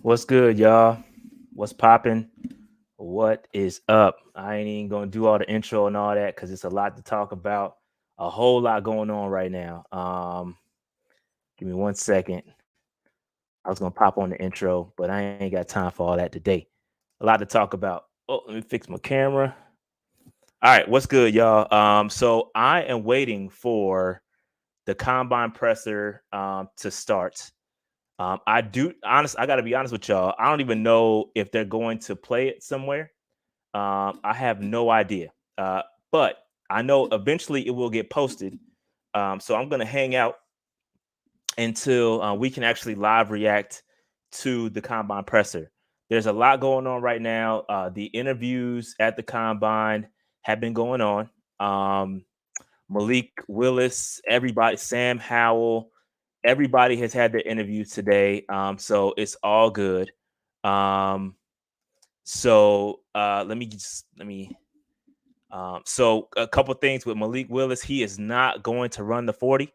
What's good, y'all? What's popping? What is up? I ain't even gonna do all the intro and all that because it's a lot to talk about. A whole lot going on right now. Give me 1 second. I was gonna pop on the intro, but I ain't got time for all that today. A lot to talk about. Oh, let me fix my camera. All right, what's good, y'all? So I am waiting for the combine presser to start. I got to be honest with y'all. I don't even know if they're going to play it somewhere. I have no idea. But I know eventually it will get posted. So I'm going to hang out until we can actually live react to the combine presser. There's a lot going on right now. The interviews at the combine have been going on. Malik Willis, everybody, Sam Howell, everybody has had their interviews today. So it's all good. Um, so a couple things with Malik Willis, he is not going to run the 40.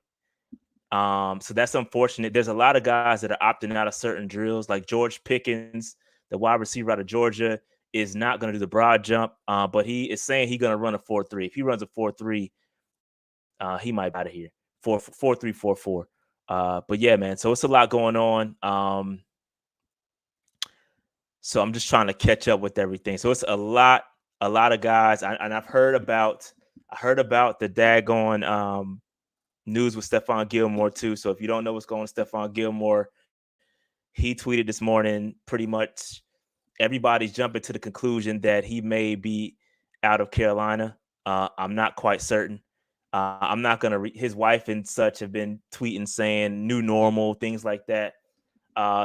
So that's unfortunate. There's a lot of guys that are opting out of certain drills, like George Pickens, the wide receiver out of Georgia, is not going to do the broad jump. But he is saying he's going to run a 4.3. If he runs a 4.3, he might be out of here. 4.3, 4.4. But yeah, man. So it's a lot going on. So I'm just trying to catch up with everything. So it's a lot of guys. And I've heard about the daggone news with Stephon Gilmore too. So if you don't know what's going on with Stephon Gilmore, he tweeted this morning pretty much everybody's jumping to the conclusion that he may be out of Carolina. I'm not quite certain. I'm not gonna. His wife and such have been tweeting saying new normal things like that.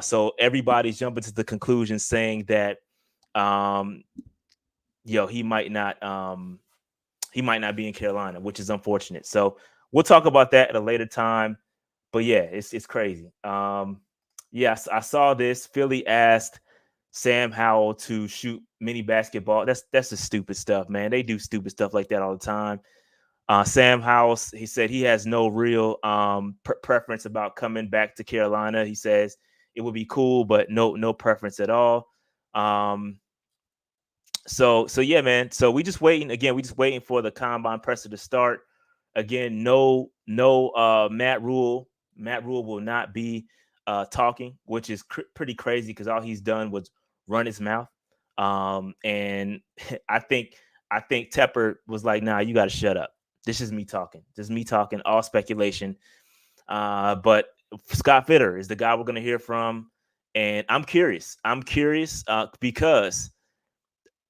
So everybody's jumping to the conclusion saying that, he might not be in Carolina, which is unfortunate. So we'll talk about that at a later time. But yeah, it's crazy. Yes, I saw this. Philly asked Sam Howell to shoot mini basketball. That's the stupid stuff, man. They do stupid stuff like that all the time. Sam Howell, he said he has no real preference about coming back to Carolina. He says it would be cool, but no preference at all. So yeah, man. So we just waiting again. We just waiting for the combine presser to start. Again, no Matt Rule. Matt Rule will not be talking, which is pretty crazy because all he's done was run his mouth. And I think Tepper was like, "Nah, you got to shut up. This is me talking. This is me talking. All speculation." But Scott Fitterer is the guy we're going to hear from, and I'm curious. Because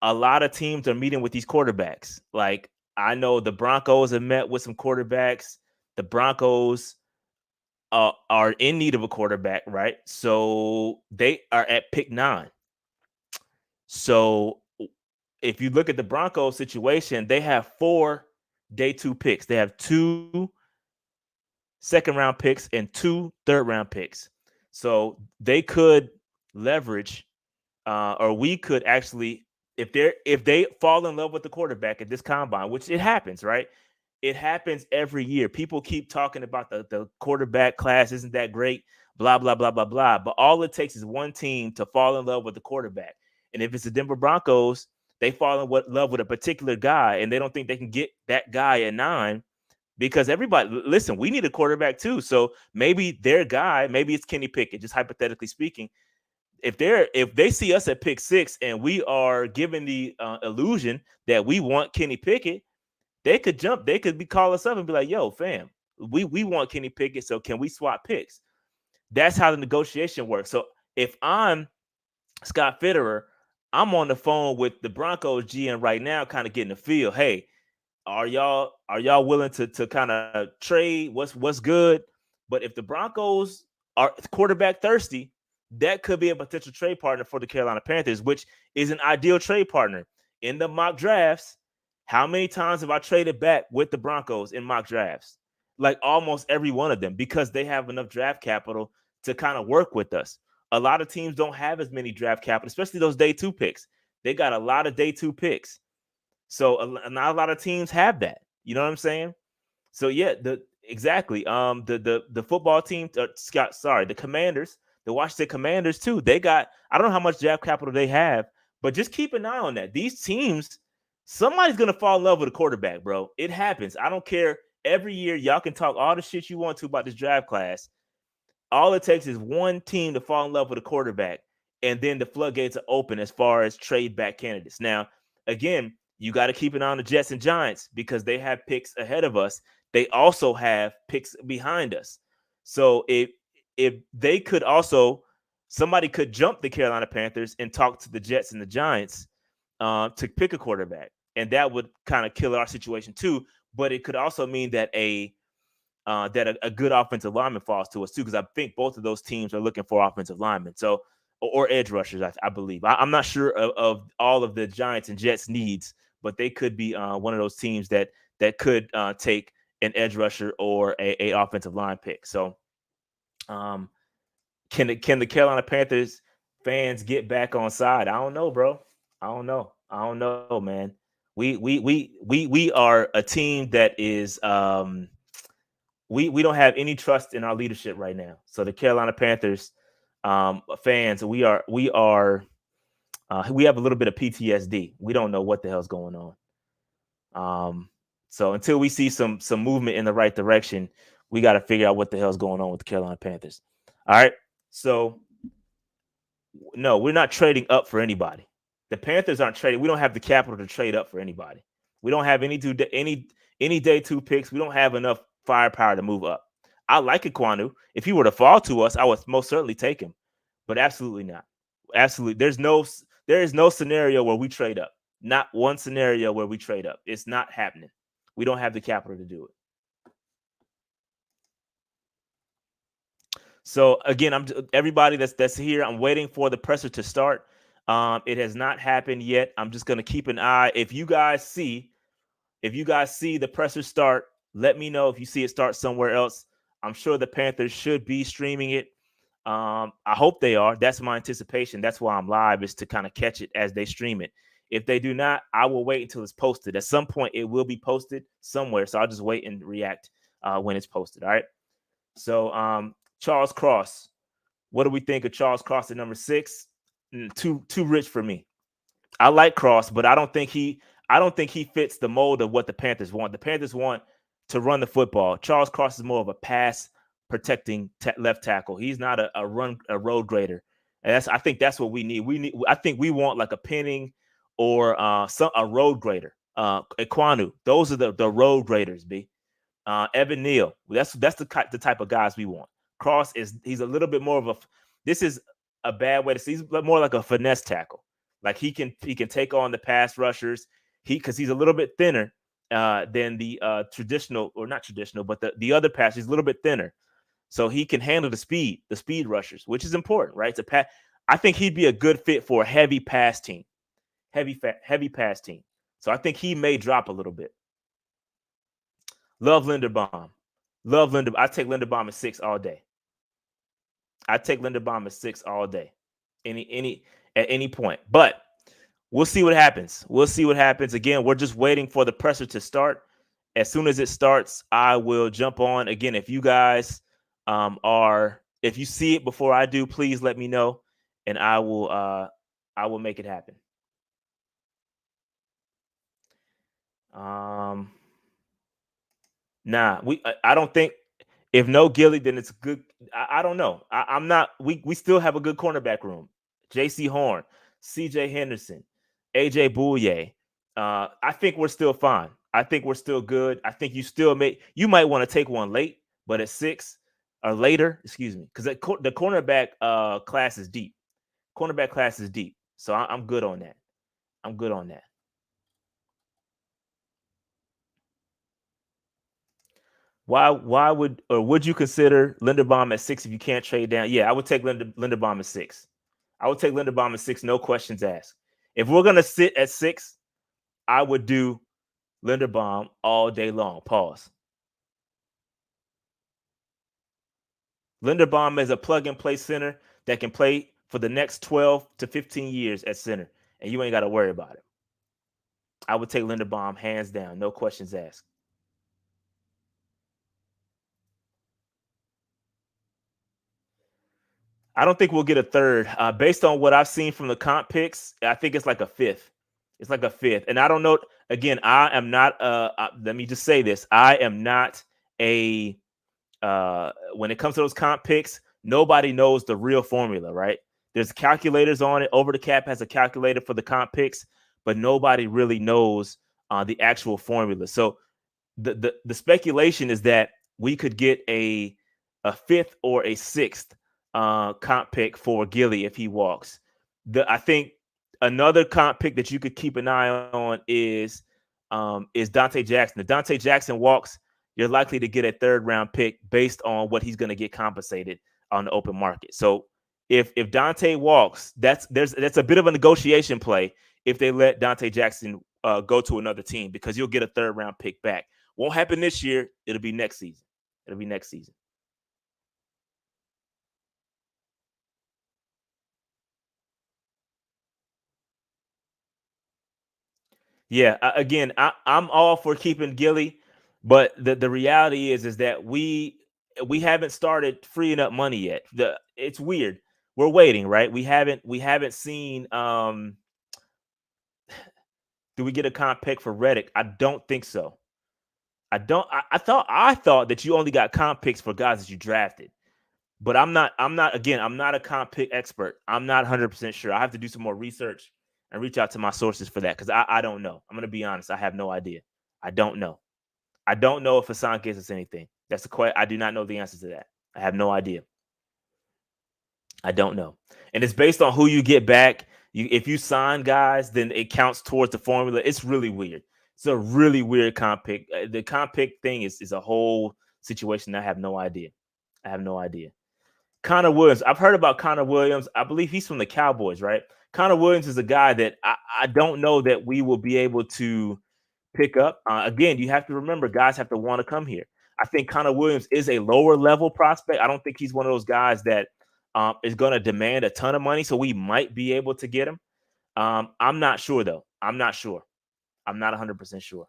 a lot of teams are meeting with these quarterbacks. Like I know the Broncos have met with some quarterbacks. The Broncos are in need of a quarterback, right? So they are at pick 9. So if you look at the Broncos situation, they have 4 day 2 picks. They have 2 second-round picks and 2 third-round picks. So they could leverage, or we could actually, if they fall in love with the quarterback at this combine, which it happens, right? It happens every year. People keep talking about the quarterback class isn't that great, blah, blah, blah, blah, blah. But all it takes is one team to fall in love with the quarterback. And if it's the Denver Broncos, they fall in love with a particular guy and they don't think they can get that guy at 9 because everybody, listen, we need a quarterback too. So maybe their guy, maybe it's Kenny Pickett, just hypothetically speaking. If they see us at pick 6 and we are given the illusion that we want Kenny Pickett, they could jump. They could call us up and be like, "Yo, fam, we want Kenny Pickett, so can we swap picks?" That's how the negotiation works. So if I'm Scott Fitterer, I'm on the phone with the Broncos GM right now, kind of getting a feel. Hey, are y'all willing to kind of trade? What's good? But if the Broncos are quarterback thirsty, that could be a potential trade partner for the Carolina Panthers, which is an ideal trade partner. In the mock drafts, how many times have I traded back with the Broncos in mock drafts? Like almost every one of them, because they have enough draft capital to kind of work with us. A lot of teams don't have as many draft capital, especially those day 2 picks. They got a lot of day 2 picks. So not a lot of teams have that. You know what I'm saying? So yeah, exactly. The football team, the Commanders The Washington Commanders too. They got, I don't know how much draft capital they have, but just keep an eye on that. These teams, somebody's gonna fall in love with a quarterback, bro. It happens. I don't care. Every year, y'all can talk all the shit you want to about this draft class. All it takes is one team to fall in love with a quarterback, and then the floodgates are open as far as trade back candidates. Now, again, you got to keep an eye on the Jets and Giants because they have picks ahead of us. They also have picks behind us. So if they could also, somebody could jump the Carolina Panthers and talk to the Jets and the Giants to pick a quarterback, and that would kind of kill our situation too. But it could also mean that a good offensive lineman falls to us too, because I think both of those teams are looking for offensive linemen, so or edge rushers, I believe. I'm not sure of all of the Giants and Jets needs, but they could be one of those teams that could take an edge rusher or a offensive line pick. So, can the Carolina Panthers fans get back on side? I don't know, bro. I don't know, man. We are a team that is we don't have any trust in our leadership right now. So the Carolina Panthers fans, we have a little bit of PTSD. We don't know what the hell's going on. So until we see some movement in the right direction, we got to figure out what the hell's going on with the Carolina Panthers. All right. So no, we're not trading up for anybody. The Panthers aren't trading. We don't have the capital to trade up for anybody. We don't have any day two picks. We don't have enough firepower to move up. I like Ekwonu. If he were to fall to us, I would most certainly take him, but absolutely not. Absolutely. There is no scenario where we trade up. Not one scenario where we trade up. It's not happening. We don't have the capital to do it. So again, everybody that's here. I'm waiting for the presser to start. It has not happened yet. I'm just going to keep an eye. If you guys see the presser start, let me know. If you see it start somewhere else, I'm sure the Panthers should be streaming it. I hope they are. That's my anticipation. That's why I'm live, is to kind of catch it as they stream it. If they do not, I will wait until it's posted. At some point, it will be posted somewhere. So I'll just wait and react when it's posted. All right. So Charles Cross, what do we think of Charles Cross at number 6? Too rich for me. I like Cross, but I don't think he fits the mold of what the Panthers want. The Panthers want to run the football. Charles Cross is more of a pass protecting left tackle. He's not a road grader. And I think that's what we need. I think we want like a Penning or a road grader. Ekwonu. Those are the road graders, B. Evan Neal. That's the type of guys we want. Cross he's a little bit more of this is a bad way to see. He's more like a finesse tackle. Like he can take on the pass rushers. Because he's a little bit thinner than the traditional, or not traditional, but the other pass. He's a little bit thinner, so he can handle the speed rushers, which is important, right? I think he'd be a good fit for a heavy pass team, heavy pass team. So I think he may drop a little bit. Love Linderbaum. I take Linderbaum at 6 all day. I take Linderbaum at 6 all day, at any point. But we'll see what happens. Again, we're just waiting for the presser to start. As soon as it starts, I will jump on. Again, if you guys if you see it before I do, please let me know, and I will make it happen. I don't think, if no Gilly, then it's good. I don't know. I'm not. We still have a good cornerback room. J.C. Horn, C.J. Henderson, A.J. Bouye. I think we're still fine. I think we're still good. I think you might want to take one late, but at 6 or later, excuse me, because the cornerback class is deep. So I'm good on that. Why would you consider Linderbaum at 6 if you can't trade down? Yeah, I would take Linderbaum at 6. I would take Linderbaum at 6, no questions asked. If we're gonna sit at 6, I would do Linderbaum all day long. Pause. Linderbaum is a plug-and-play center that can play for the next 12 to 15 years at center, and you ain't got to worry about it. I would take Linderbaum hands down, no questions asked. I don't think we'll get a third. Based on what I've seen from the comp picks, I think it's like a fifth. It's like a fifth. And I don't know. Again, I am not. Let me just say this: I am not a. When it comes to those comp picks, nobody knows the real formula, right? There's calculators on it. Over the Cap has a calculator for the comp picks, but nobody really knows the actual formula. So the speculation is that we could get a fifth or a sixth comp pick for Gilly if he walks. I think another comp pick that you could keep an eye on is Dante Jackson. If Dante Jackson walks, you're likely to get a third round pick based on what he's going to get compensated on the open market. So if Dante walks, that's a bit of a negotiation play if they let Dante Jackson go to another team, because you'll get a third round pick back. Won't happen this year. It'll be next season. It'll be next season. Yeah. Again, I'm all for keeping Gilly, but the reality is that we haven't started freeing up money yet. It's weird. We're waiting, right? We haven't seen. Do we get a comp pick for Reddick? I don't think so. I don't. I thought that you only got comp picks for guys that you drafted. But I'm not. Again, I'm not a comp pick expert. I'm not 100% sure. I have to do some more research and reach out to my sources for that, because I don't know. I'm going to be honest. I have no idea. I don't know. I don't know if Hassan gives us anything. That's the question. I do not know the answer to that. I have no idea. I don't know. And it's based on who you get back. If you sign guys, then it counts towards the formula. It's really weird. It's a really weird comp pick. The comp pick thing is a whole situation. I have no idea. I have no idea. Connor Williams. I've heard about Connor Williams. I believe he's from the Cowboys, right? Connor Williams is a guy that I don't know that we will be able to pick up. Again, you have to remember, guys have to want to come here. I think Connor Williams is a lower level prospect. I don't think he's one of those guys that is going to demand a ton of money, so we might be able to get him. I'm not sure, though. I'm not sure. I'm not 100% sure.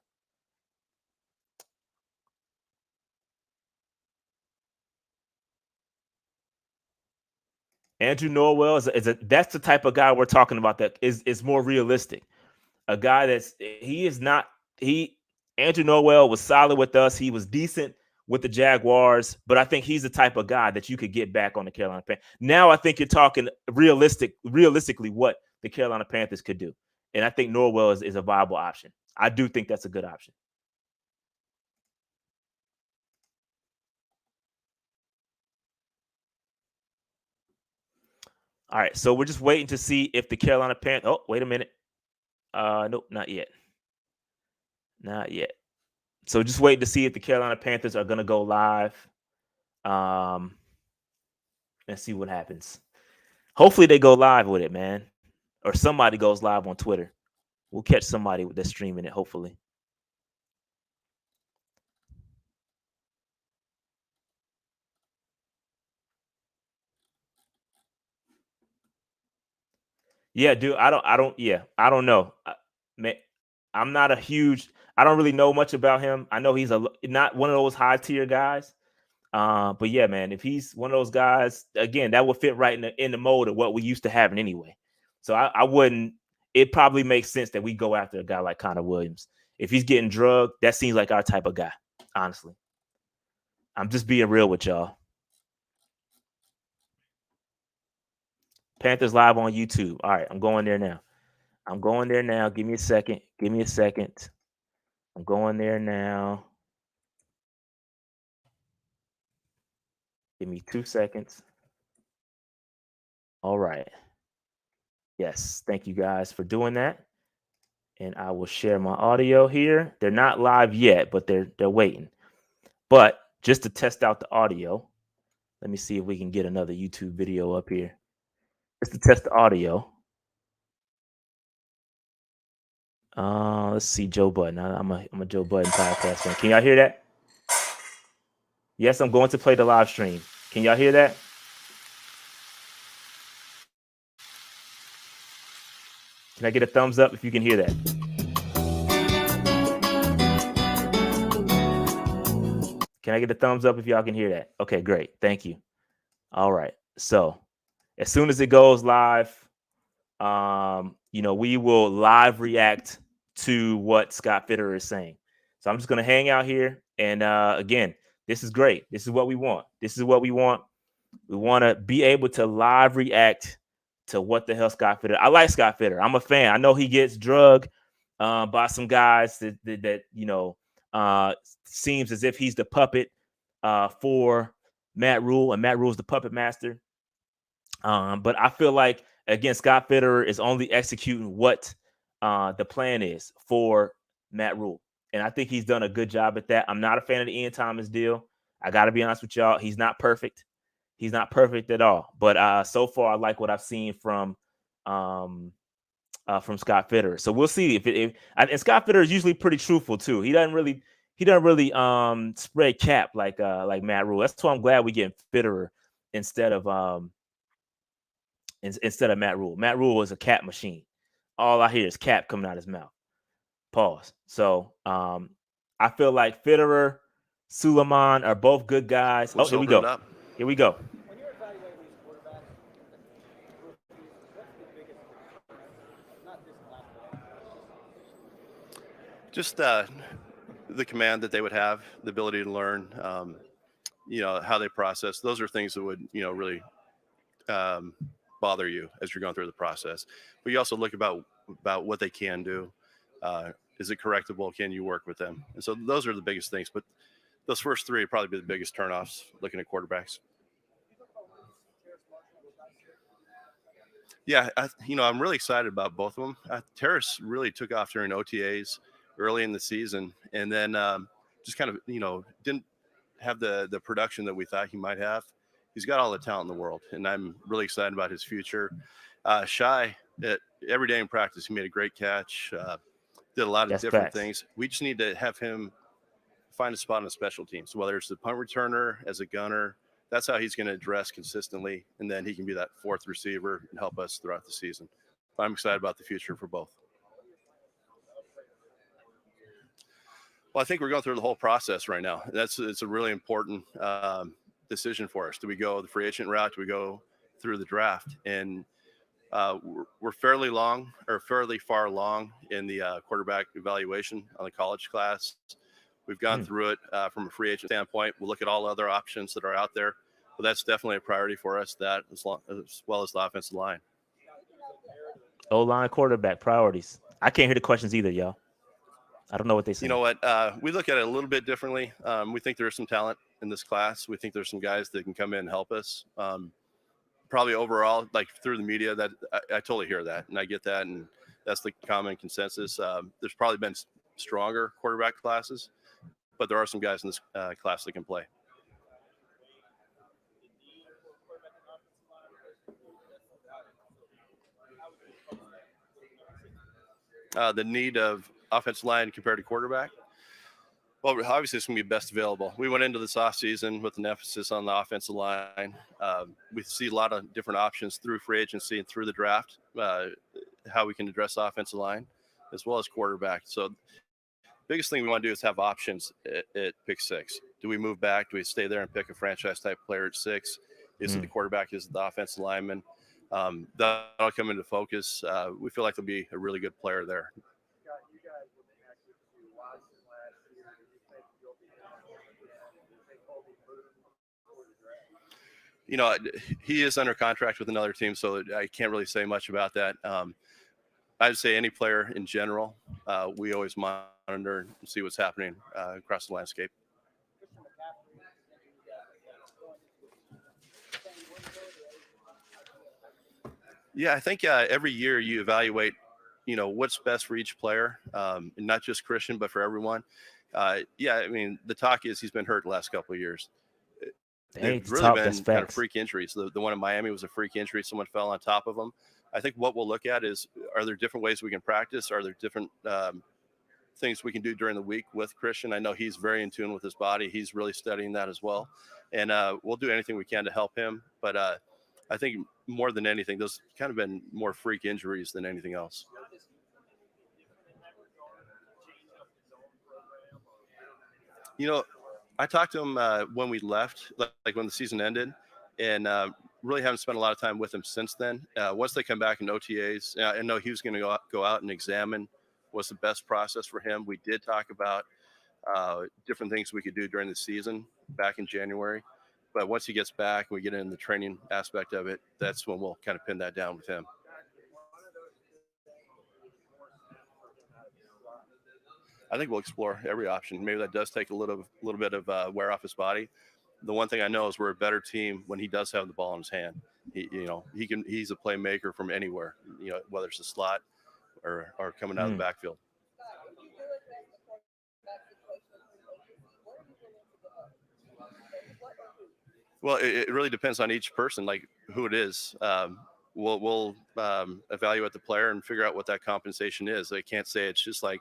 Andrew Norwell that's the type of guy we're talking about that is more realistic. A guy Andrew Norwell was solid with us. He was decent with the Jaguars, but I think he's the type of guy that you could get back on the Carolina Panthers. Now I think you're talking realistically what the Carolina Panthers could do. And I think Norwell is a viable option. I do think that's a good option. All right, so we're just waiting to see if the Carolina Panthers. Oh, wait a minute. Nope, not yet. Not yet. So just waiting to see if the Carolina Panthers are going to go live. Let's see what happens. Hopefully they go live with it, man. Or somebody goes live on Twitter. We'll catch somebody that's streaming it, hopefully. Yeah, dude. I don't know. I'm not a huge. I don't really know much about him. I know he's not one of those high tier guys. But yeah, man, if he's one of those guys, again, that would fit right in the mold of what we used to having anyway. So I wouldn't. It probably makes sense that we go after a guy like Connor Williams. If he's getting drugged, that seems like our type of guy. Honestly, I'm just being real with y'all. Panthers live on YouTube. All right, I'm going there now. I'm going there now. Give me a second. Give me a second. I'm going there now. Give me 2 seconds. All right. Yes. Thank you guys for doing that. And I will share my audio here. They're not live yet, but they're waiting. But just to test out the audio, let me see if we can get another YouTube video up here. Just to test the audio. Let's see, Joe Budden. I'm a Joe Budden podcast fan. Can y'all hear that? Yes, I'm going to play the live stream. Can y'all hear that? Can I get a thumbs up if you can hear that? Can I get a thumbs up if y'all can hear that? Okay, great. Thank you. All right. So as soon as it goes live, we will live react to what Scott Fitterer is saying. So I'm just going to hang out here. And again, this is great. This is what we want. We want to be able to live react to what the hell Scott Fitterer. I like Scott Fitterer. I'm a fan. I know he gets drugged by some guys that seems as if he's the puppet for Matt Rule, and Matt Rule is the puppet master. But I feel like, again, Scott Fitterer is only executing what the plan is for Matt Rule. And I think he's done a good job at that. I'm not a fan of the Ian Thomas deal. I got to be honest with y'all. He's not perfect. He's not perfect at all. But so far, I like what I've seen from Scott Fitterer. So we'll see and Scott Fitterer is usually pretty truthful too. He doesn't really spread cap like Matt Rule. That's why I'm glad we get Fitterer instead of Matt Rule. Matt Rule is a cap machine. All I hear is cap coming out his mouth. Pause. So I feel like Fitterer, Suleiman are both good guys. Let's here we go. Here we go. When you're evaluating these quarterbacks, what's the biggest, not this class, just the command that they would have, the ability to learn, how they process. Those are things that would, really bother you as you're going through the process. But you also look about what they can do. Is it correctable? Can you work with them? And so those are the biggest things. But those first three would probably be the biggest turnoffs looking at quarterbacks. Yeah, I'm really excited about both of them. Terrace really took off during OTAs early in the season, and then just kind of, didn't have the production that we thought he might have. He's got all the talent in the world, and I'm really excited about his future. Shy, every day in practice, he made a great catch, did a lot of different things. We just need to have him find a spot on the special teams, whether it's the punt returner, as a gunner. That's how he's going to address consistently, and then he can be that fourth receiver and help us throughout the season. But I'm excited about the future for both. Well, I think we're going through the whole process right now. It's a really important decision for us. Do we go the free agent route? Do we go through the draft? And we're fairly far along in the quarterback evaluation on the college class. We've gone through it from a free agent standpoint. We'll look at all other options that are out there, but that's definitely a priority for us, that as well as the offensive line. O-line, quarterback, priorities. I can't hear the questions either, y'all. I don't know what they say. You know what? We look at it a little bit differently. We think there's some talent in this class. We think there's some guys that can come in and help us. Probably overall, like through the media, that I totally hear that, and I get that, and that's the common consensus. There's probably been stronger quarterback classes, but there are some guys in this class that can play. The need of offensive line compared to quarterback? Well, obviously, it's going to be best available. We went into this offseason with an emphasis on the offensive line. We see a lot of different options through free agency and through the draft, how we can address the offensive line as well as quarterback. So biggest thing we want to do is have options at pick 6. Do we move back? Do we stay there and pick a franchise-type player at 6? Is it the quarterback? Is it the offensive lineman? That'll come into focus. We feel like there'll be a really good player there. He is under contract with another team, so I can't really say much about that. I'd say any player in general, we always monitor and see what's happening across the landscape. Yeah, I think every year you evaluate, what's best for each player, and not just Christian, but for everyone. The talk is he's been hurt the last couple of years. They've really been kind of freak injuries. The one in Miami was a freak injury. Someone fell on top of him. I think what we'll look at is, are there different ways we can practice? Are there different things we can do during the week with Christian? I know he's very in tune with his body. He's really studying that as well. And we'll do anything we can to help him. But I think more than anything, those kind of been more freak injuries than anything else. I talked to him when we left, like when the season ended, and really haven't spent a lot of time with him since then. Once they come back in OTAs, I know he was going to go out and examine what's the best process for him. We did talk about different things we could do during the season back in January. But once he gets back and we get into the training aspect of it, that's when we'll kind of pin that down with him. I think we'll explore every option. Maybe that does take a little bit of wear off his body. The one thing I know is we're a better team when he does have the ball in his hand. He's a playmaker from anywhere, whether it's a slot or coming out of the backfield. Well, it really depends on each person, like who it is. We'll evaluate the player and figure out what that compensation is. I can't say it's just like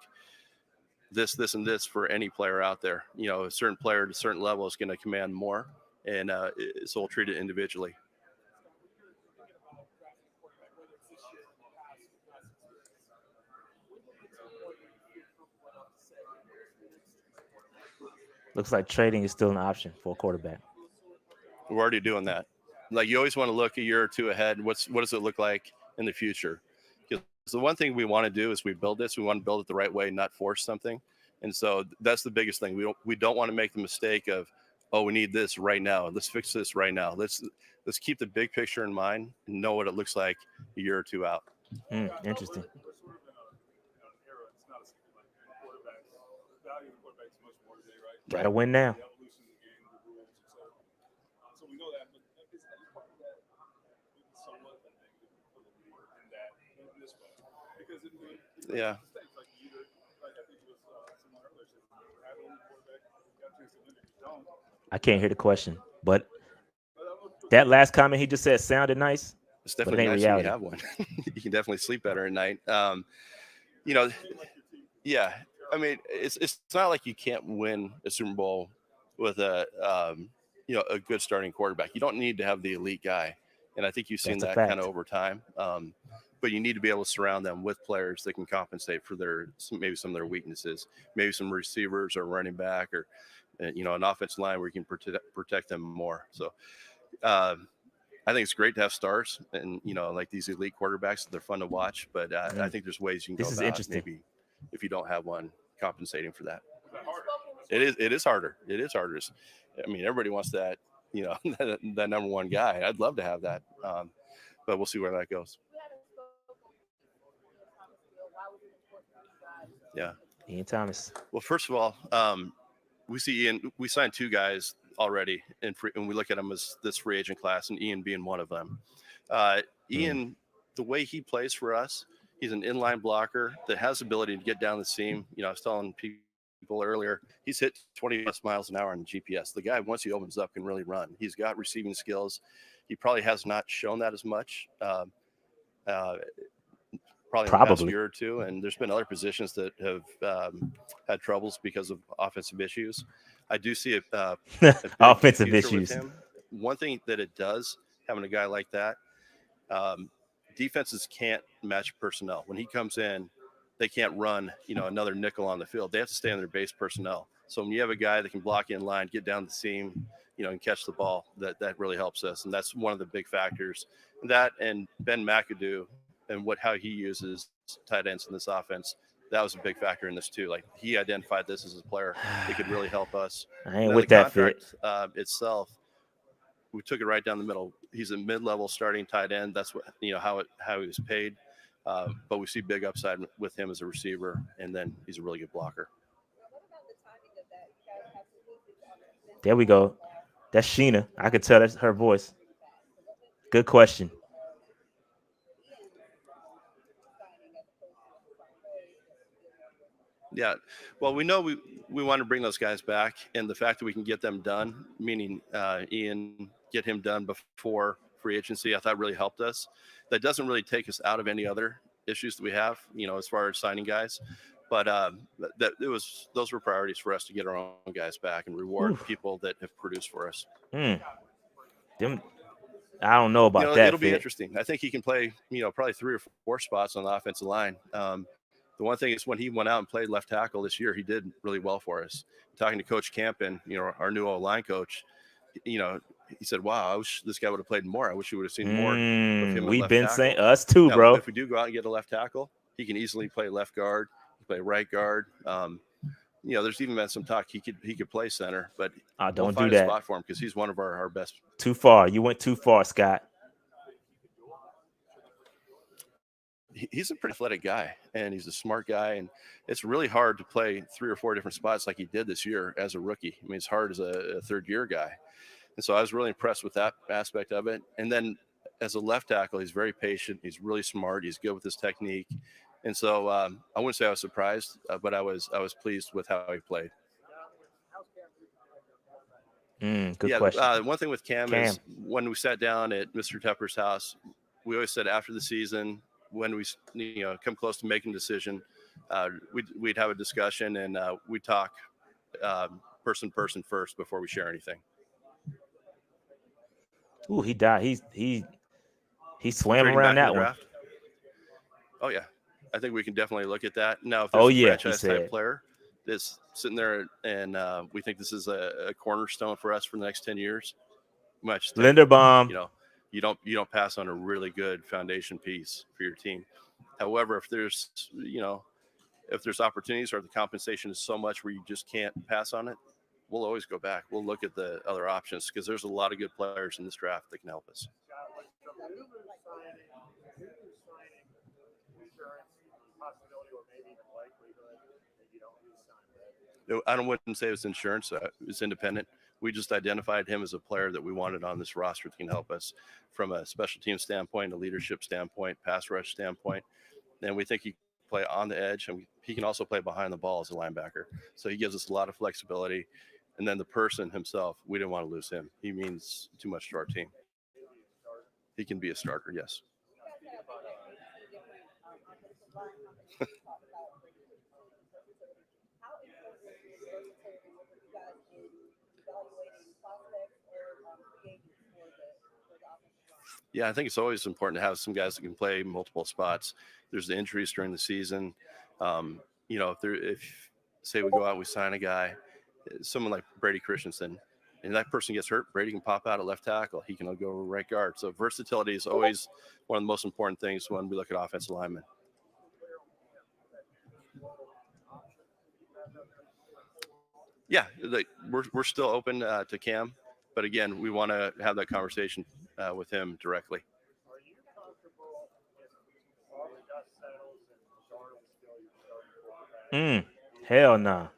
this, and this for any player out there. A certain player at a certain level is going to command more, and so we'll treat it individually. Looks like trading is still an option for a quarterback. We're already doing that. Like, you always want to look a year or two ahead. What does it look like in the future? Because the one thing we want to do is we want to build it the right way, not force something. And so that's the biggest thing. We don't want to make the mistake of, oh, we need this right now. Let's fix this right now. Let's keep the big picture in mind and know what it looks like a year or two out. Interesting. Gotta win now. Yeah. I can't hear the question, but that last comment he just said sounded nice. It's definitely nice when you have one. You can definitely sleep better at night. Yeah. I mean, it's not like you can't win a Super Bowl with a good starting quarterback. You don't need to have the elite guy, and I think you've seen that kind of over time. But you need to be able to surround them with players that can compensate for maybe some of their weaknesses, maybe some receivers or running back, or an offensive line where you can protect them more. So I think it's great to have stars and like these elite quarterbacks. They're fun to watch, but I think there's ways you can go about it, maybe if you don't have one compensating for that. It is harder. It is harder. I mean, everybody wants that, that number one guy. I'd love to have that, but we'll see where that goes. Yeah. Ian Thomas. Well, first of all, we see Ian. We signed two guys already, and we look at them as this free agent class, and Ian being one of them. Ian, the way he plays for us, he's an inline blocker that has the ability to get down the seam. I was telling people earlier, he's hit 20 plus miles an hour on GPS. The guy, once he opens up, can really run. He's got receiving skills. He probably has not shown that as much. Probably in the past year or two, and there's been other positions that have had troubles because of offensive issues. I do see a offensive issues. With him. One thing that it does, having a guy like that, defenses can't match personnel. When he comes in, they can't run, another nickel on the field. They have to stay on their base personnel. So when you have a guy that can block in line, get down the seam, and catch the ball, that really helps us, and that's one of the big factors. That and Ben McAdoo. And how he uses tight ends in this offense, that was a big factor in this too. Like, he identified this as a player that could really help us. I ain't with that fit. Itself, we took it right down the middle. He's a mid-level starting tight end. That's what how he was paid. But we see big upside with him as a receiver, and then he's a really good blocker. There we go. That's Sheena. I could tell that's her voice. Good question. Yeah, well, we know we want to bring those guys back, and the fact that we can get them done, meaning Ian, get him done before free agency, I thought really helped us. That doesn't really take us out of any other issues that we have, as far as signing guys, but those were priorities for us to get our own guys back and reward people that have produced for us. I don't know about that. It'll be interesting. I think he can play, probably 3 or 4 spots on the offensive line. The one thing is, when he went out and played left tackle this year, he did really well for us. Talking to Coach Campen, our new O-line coach, he said, "Wow, I wish this guy would have played more. I wish we would have seen more of him at We've left been tackle." saying us too, Now, bro. if we do go out and get a left tackle, he can easily play left guard, play right guard. There's even been some talk he could play center, but we'll Don't find do a that. spot for him because he's one of our best. Too far. You went too far, Scott. He's a pretty athletic guy, and he's a smart guy, and it's really hard to play 3 or 4 different spots like he did this year as a rookie. I mean, it's hard as a third-year guy, and so I was really impressed with that aspect of it. And then as a left tackle, he's very patient. He's really smart. He's good with his technique, and so I wouldn't say I was surprised, but I was pleased with how he played. Good question. One thing with Cam is when we sat down at Mr. Tepper's house, we always said after the season, when we come close to making a decision, we'd have a discussion and we'd talk person first before we share anything. Ooh, he died. He swam around that one. Draft? Oh yeah, I think we can definitely look at that. Now, if there's a franchise type player that's sitting there and we think this is a cornerstone for us for the next 10 years, much Linderbaum. You don't pass on a really good foundation piece for your team. However, if there's opportunities or the compensation is so much where you just can't pass on it, we'll always go back. We'll look at the other options because there's a lot of good players in this draft that can help us. I wouldn't say it's insurance. It's independent. We just identified him as a player that we wanted on this roster that can help us from a special team standpoint, a leadership standpoint, pass rush standpoint. And we think he can play on the edge, and he can also play behind the ball as a linebacker. So he gives us a lot of flexibility. And then the person himself, we didn't want to lose him. He means too much to our team. He can be a starter, yes. Yeah, I think it's always important to have some guys that can play multiple spots. There's the injuries during the season. If say we go out, we sign a guy, someone like Brady Christensen, and that person gets hurt, Brady can pop out at left tackle. He can go right guard. So versatility is always one of the most important things when we look at offensive linemen. Yeah, we're still open to Cam, but again, we want to have that conversation with him directly. Are you comfortable if all the dust settles and Darnold still your starting quarterback? Hell no.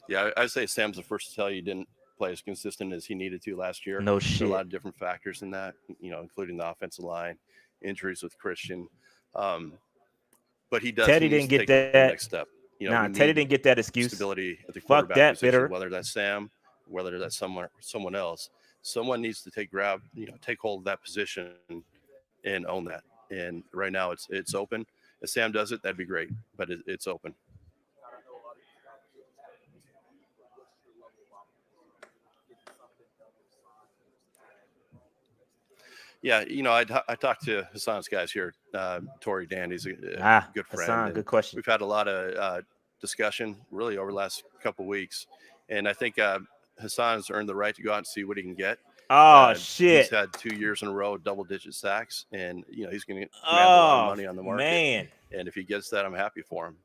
Yeah, I'd say Sam's the first to tell you didn't play as consistent as he needed to last year. No shit. There are a lot of different factors in that, including the offensive line, injuries with Christian. But he does. Teddy didn't get that next step. Teddy didn't get that excuse. Stability at the Fuck quarterback that, position, Fitterer. whether that's Sam, whether that's someone else. Someone needs to take hold of that position and own that. And right now it's open. If Sam does it, that'd be great. But it's open. Yeah, I talked to Hassan's guys here. Tori Dan, he's a good friend. Hassan, good question. We've had a lot of discussion really over the last couple of weeks, and I think Hassan's earned the right to go out and see what he can get. Oh shit! He's had 2 years in a row double-digit sacks, and he's going to command a lot of money on the market. Man. And if he gets that, I'm happy for him.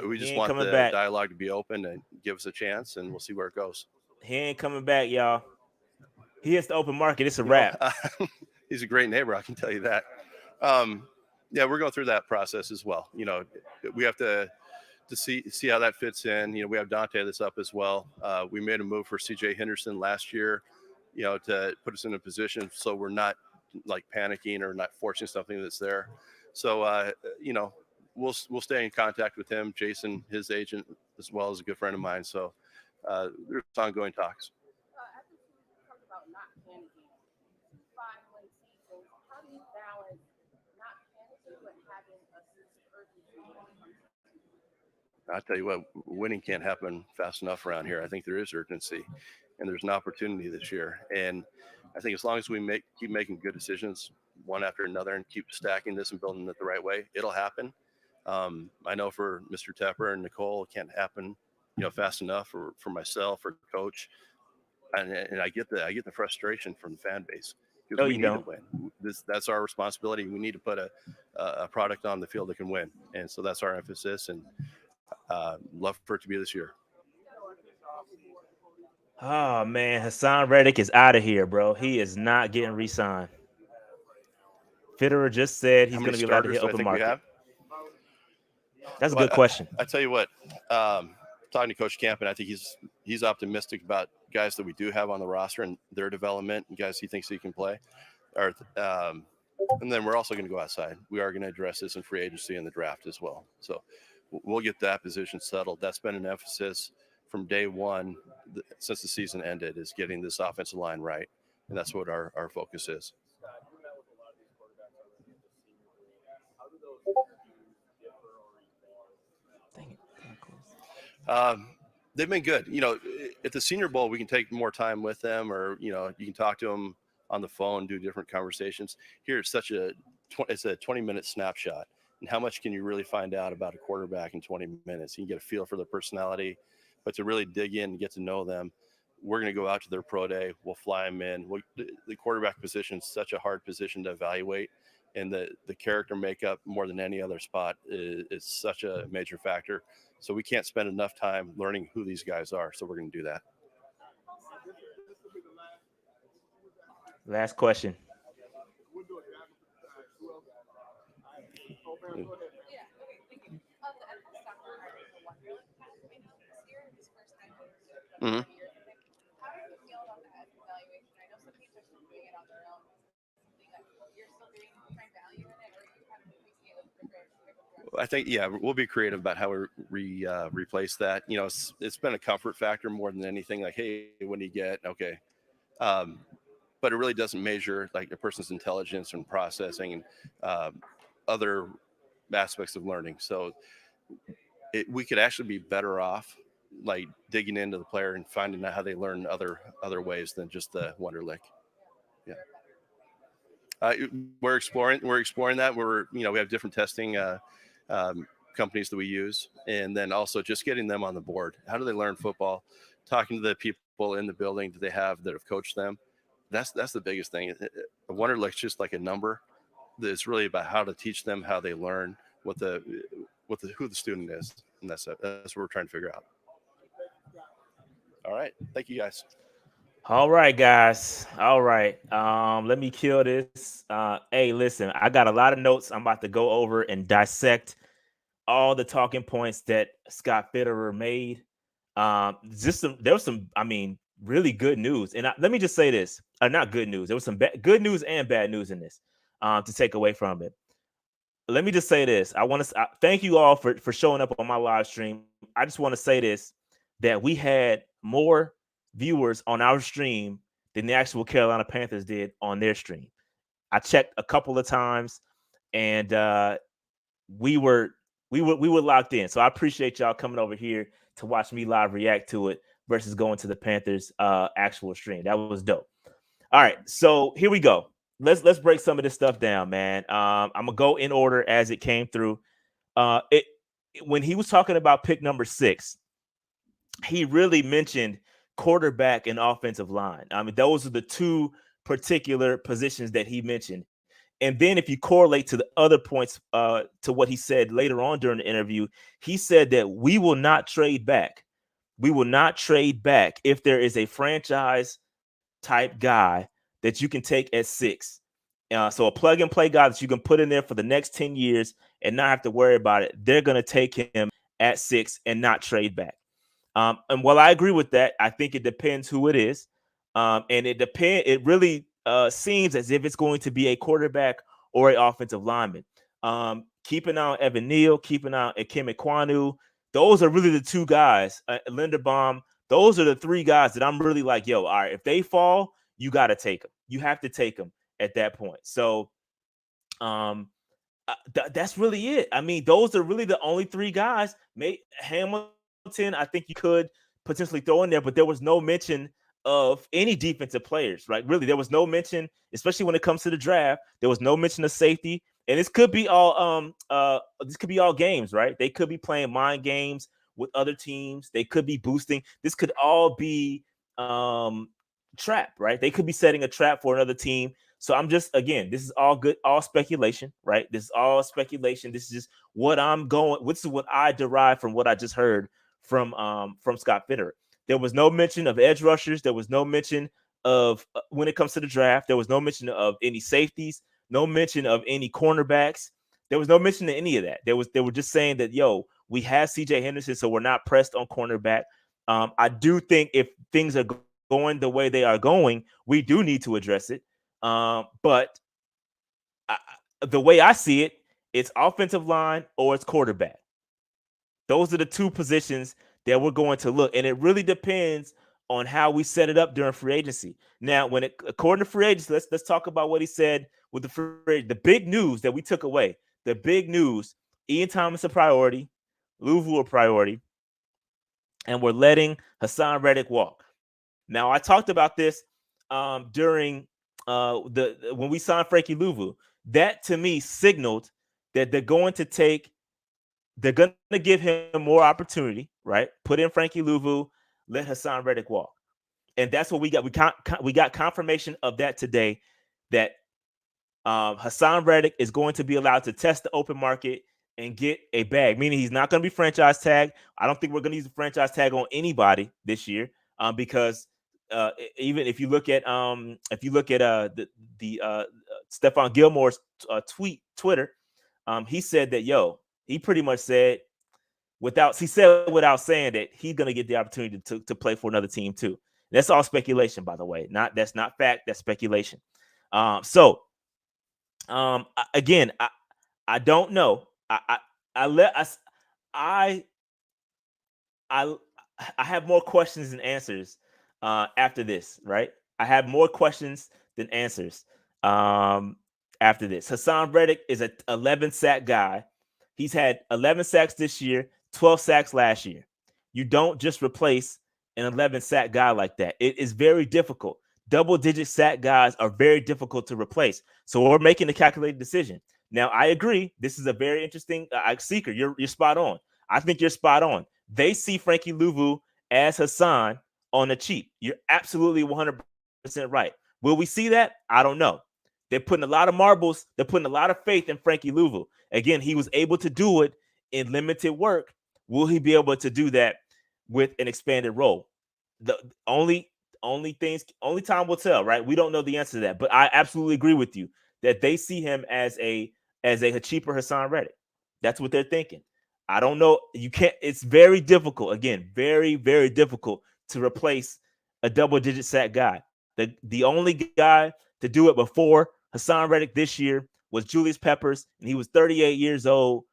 We just want the dialogue to be open and give us a chance, and we'll see where it goes. He ain't coming back, y'all. He hits the open market. It's a wrap. He's a great neighbor, I can tell you that. Yeah, we're going through that process as well. We have to see how that fits in. We have Dante that's up as well. We made a move for C.J. Henderson last year, to put us in a position so we're not like panicking or not forcing something that's there. So, we'll stay in contact with him. Jason, his agent, as well, is a good friend of mine. So there's ongoing talks. I tell you what, winning can't happen fast enough around here. I think there is urgency, and there's an opportunity this year. And I think as long as we keep making good decisions one after another and keep stacking this and building it the right way, it'll happen. I know for Mr. Tepper and Nicole, it can't happen fast enough for myself or coach. And I get the frustration from the fan base because No, we you need don't. to win. That's our responsibility. We need to put a product on the field that can win, and so that's our emphasis. And love for it to be this year. Oh man, Hassan Reddick is out of here, bro. He is not getting re-signed. Fitterer just said he's How going many to be allowed to starters hit do I open think we market. have? That's a Well, good question. I tell you what, talking to Coach Camp, and I think he's optimistic about guys that we do have on the roster and their development, and guys he thinks he can play. And then we're also going to go outside. We are going to address this in free agency and the draft as well. So we'll get that position settled. That's been an emphasis from day one since the season ended, is getting this offensive line right, and that's what our focus is. They've been good. At the Senior Bowl, we can take more time with them, or you can talk to them on the phone, do different conversations. Here, it's a 20-minute snapshot, and how much can you really find out about a quarterback in 20 minutes? You can get a feel for their personality, but to really dig in and get to know them, we're going to go out to their pro day. We'll fly them in. The quarterback position is such a hard position to evaluate, and the character makeup more than any other spot is such a major factor. So we can't spend enough time learning who these guys are. So we're going to do that. Last question. Mm-hmm. I think, we'll be creative about how we replace that. It's been a comfort factor more than anything. Like, hey, what do you get? Okay. But it really doesn't measure like a person's intelligence and processing and other aspects of learning. So we could actually be better off like digging into the player and finding out how they learn other ways than just the Wonderlic. Yeah. We're exploring that. We have different testing companies that we use, and then also just getting them on the board. How do they learn football? Talking to the people in the building that they have that have coached them. That's the biggest thing. A Wonderlic's just like a number. It's really about how to teach them how they learn who the student is, and that's what we're trying to figure out. All right, thank you guys. All right, guys. All right. Let me kill this. Hey, listen, I got a lot of notes I'm about to go over and dissect all the talking points that Scott Fitterer made. There was some, really good news. And let me just say this, not good news. There was some good news and bad news in this to take away from it. Let me just say this. I want to thank you all for showing up on my live stream. I just want to say this, that we had more viewers on our stream than the actual Carolina Panthers did on their stream. I checked a couple of times, and we were locked in. So I appreciate y'all coming over here to watch me live react to it versus going to the Panthers actual stream. That was dope. All right, so here we go. Let's break some of this stuff down, man. I'm gonna go in order as it came through. When he was talking about pick number 6, he really mentioned quarterback and offensive line. Those are the two particular positions that he mentioned. And then if you correlate to the other points to what he said later on during the interview, he said that we will not trade back. We will not trade back if there is a franchise type guy that you can take at 6. So a plug and play guy that you can put in there for the next 10 years and not have to worry about it. They're going to take him at 6 and not trade back. And while I agree with that, I think it depends who it is. And it really seems as if it's going to be a quarterback or an offensive lineman. Keep an eye on Evan Neal, keep an eye on Kim Ekwonu. Those are really the two guys. Linderbaum, those are the 3 guys that I'm really like, yo, all right, if they fall, you got to take them. You have to take them at that point. So that's really it. Those are really the only 3 guys. Hamilton, I think you could potentially throw in there, but there was no mention of any defensive players, right? Really, there was no mention, especially when it comes to the draft. There was no mention of safety, and this could be all games, right? They could be playing mind games with other teams. They could be boosting. This could all be trap, right? They could be setting a trap for another team. So I'm just, again, this is all good, all speculation, right? This is all speculation. This is just what I'm going. This is what I derive from what I just heard from Scott Fitterer. There was no mention of edge rushers. There was no mention of when it comes to the draft. There was no mention of any safeties. No mention of any cornerbacks. There was no mention of any of that. They were just saying that, yo, we have CJ Henderson, so we're not pressed on cornerback. I do think if things are going the way they are going, we do need to address it. But the way I see it, it's offensive line or it's quarterback. Those are the two positions that we're going to look. And it really depends on how we set it up during free agency. Now, according to free agency, let's talk about what he said with the big news that we took away. The big news, Ian Thomas a priority, Louisville a priority, and we're letting Hassan Reddick walk. Now, I talked about this during when we signed Frankie Louisville. That to me signaled that they're going to give him more opportunity, right? Put in Frankie Louisville, let Hassan Reddick walk. And that's what we got. We got confirmation of that today, that Hassan Reddick is going to be allowed to test the open market and get a bag, meaning he's not going to be franchise tagged. I don't think we're going to use a franchise tag on anybody this year because even if you look at the Stephon Gilmore's Twitter, he said that he pretty much said without saying that he's going to get the opportunity to play for another team too. That's all speculation, by the way. That's not fact. That's speculation. Again, I don't know. I have more questions than answers after this, right? I have more questions than answers after this. Hassan Reddick is an 11 sack guy. He's had 11 sacks this year, 12 sacks last year. You don't just replace an 11 sack guy like that. It is very difficult. Double-digit sack guys are very difficult to replace. So we're making a calculated decision. Now, I agree. This is a very interesting Seeker. You're spot on. I think you're spot on. They see Frankie Louisville as Hassan on the cheap. You're absolutely 100% right. Will we see that? I don't know. They're putting a lot of marbles. They're putting a lot of faith in Frankie Louisville. Again, he was able to do it in limited work. Will he be able to do that with an expanded role? The only time will tell, right? We don't know the answer to that, but I absolutely agree with you that they see him as a cheaper Hassan Reddick. That's what they're thinking. I don't know. You can't. It's very difficult. Again, very, very difficult to replace a double-digit sack guy. The only guy to do it before Hassan Reddick this year was Julius Peppers, and he was 38 years old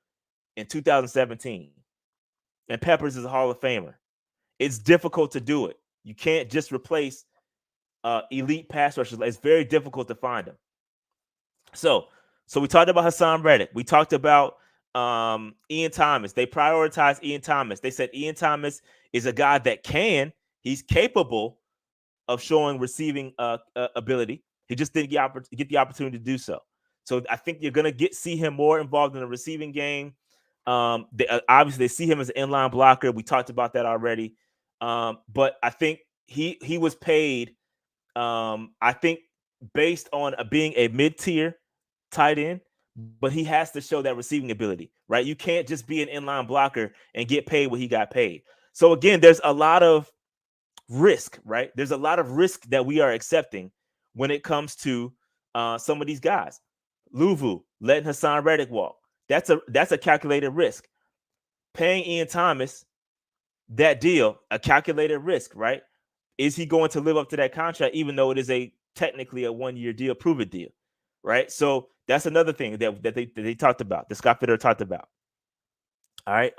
in 2017. And Peppers is a Hall of Famer. It's difficult to do it. You can't just replace elite pass rushers. It's very difficult to find them. So we talked about Hassan Reddick. We talked about Ian Thomas. They prioritized Ian Thomas. They said Ian Thomas is a guy that he's capable of showing receiving ability. He just didn't get the opportunity to do so. So I think you're going to see him more involved in the receiving game. Obviously, they see him as an inline blocker. We talked about that already. But I think he was paid, I think, based on being a mid-tier tight end, but he has to show that receiving ability, right? You can't just be an inline blocker and get paid what he got paid. So again, there's a lot of risk, right? There's a lot of risk that we are accepting when it comes to some of these guys. Louisville letting Hassan Reddick walk. That's a calculated risk. Paying Ian Thomas that deal, a calculated risk, right? Is he going to live up to that contract, even though it is technically a 1-year deal, prove it deal, right? So that's another thing that they talked about, that Scott Fitterer talked about. All right.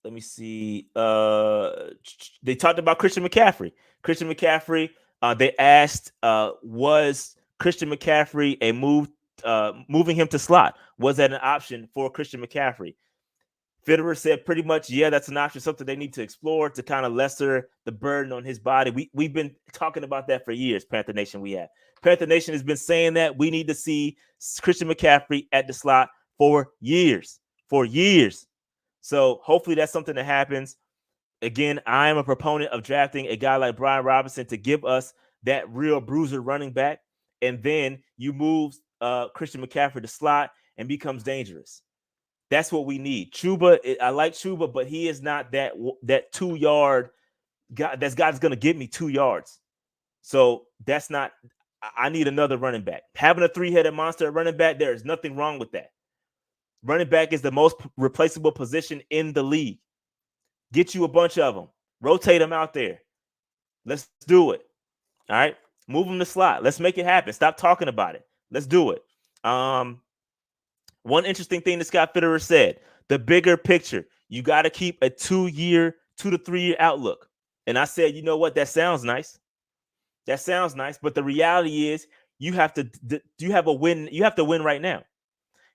Let me see. They talked about Christian McCaffrey. They asked, was Christian McCaffrey a move, moving him to slot? Was that an option for Christian McCaffrey? Fitterer said pretty much, yeah, that's an option, something they need to explore to kind of lesser the burden on his body. We've been talking about that for years, Panther Nation. Panther Nation has been saying that we need to see Christian McCaffrey at the slot for years. So hopefully that's something that happens. Again, I am a proponent of drafting a guy like Brian Robinson to give us that real bruiser running back, and then you move Christian McCaffrey to slot and becomes dangerous. That's what we need. Chuba, I like Chuba, but he is not that 2-yard guy. That's guy's going to give me 2 yards. So that's not. I need another running back. Having a 3-headed monster at running back, there is nothing wrong with that. Running back is the most replaceable position in the league. Get you a bunch of them. Rotate them out there. Let's do it. All right. Move them to slot. Let's make it happen. Stop talking about it. Let's do it. One interesting thing that Scott Fitterer said, the bigger picture, you got to keep a 2 to 3 year outlook. And I said, you know what? That sounds nice. That sounds nice. But the reality is you have to win. You have to win right now.